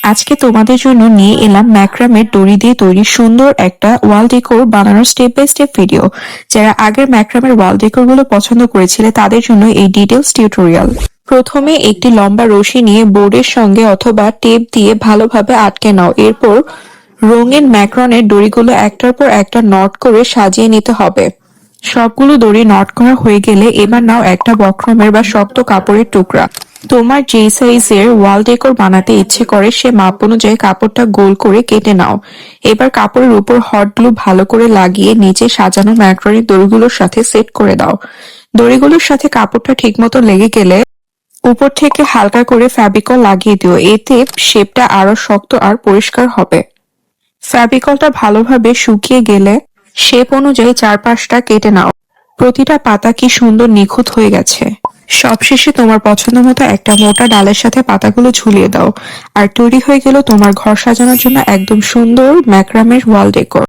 আজকে তোমাদের জন্য নিয়ে এলাম ম্যাক্রামের দড়ি দিয়ে তৈরি সুন্দর একটা ওয়াল ডেকোর বানানোর স্টেপ বাই স্টেপ ভিডিও। যারা আগের ম্যাক্রামের ওয়াল ডেকোর গুলো পছন্দ করেছিলে তাদের জন্য এই ডিটেলস টিউটোরিয়াল। প্রথমে একটি লম্বা রশি নিয়ে বোর্ডের সঙ্গে অথবা টেপ দিয়ে ভালোভাবে আটকে নাও। এরপর রঙিন ম্যাক্রনের দড়িগুলো একটার পর একটা নট করে সাজিয়ে নিতে হবে। সবগুলো দড়ি নট করা হয়ে গেলে এবার নাও একটা বক্রমের বা শক্ত কাপড়ের টুকরা। তোমার যেই সাইজের ওয়াল ডেকোর বানাতে ইচ্ছে করে সে মাপ অনুযায়ী কাপড়টা গোল করে কেটে নাও। এবার কাপড়ের উপর হট গ্লু ভালো করে লাগিয়ে নিচে সাজানো ম্যাক্রনের দড়িগুলোর সাথে সেট করে দাও। দড়িগুলোর সাথে কাপড়টা ঠিকমতো লেগে গেলে উপর থেকে হালকা করে ফ্যাব্রিকল লাগিয়ে দিও। এতে শেপটা আরো শক্ত আর পরিষ্কার হবে। ফ্যাব্রিকলটা ভালোভাবে শুকিয়ে গেলে শেপ অনুযায়ী চারপাশটা কেটে নাও। প্রতিটা পাতা কি সুন্দর নিখুঁত হয়ে গেছে। সবশেষে তোমার পছন্দ মতো একটা মোটা ডালের সাথে পাতাগুলো ঝুলিয়ে দাও। আর তৈরি হয়ে গেল তোমার ঘর সাজানোর জন্য একদম সুন্দর ম্যাক্রামের ওয়াল ডেকোর।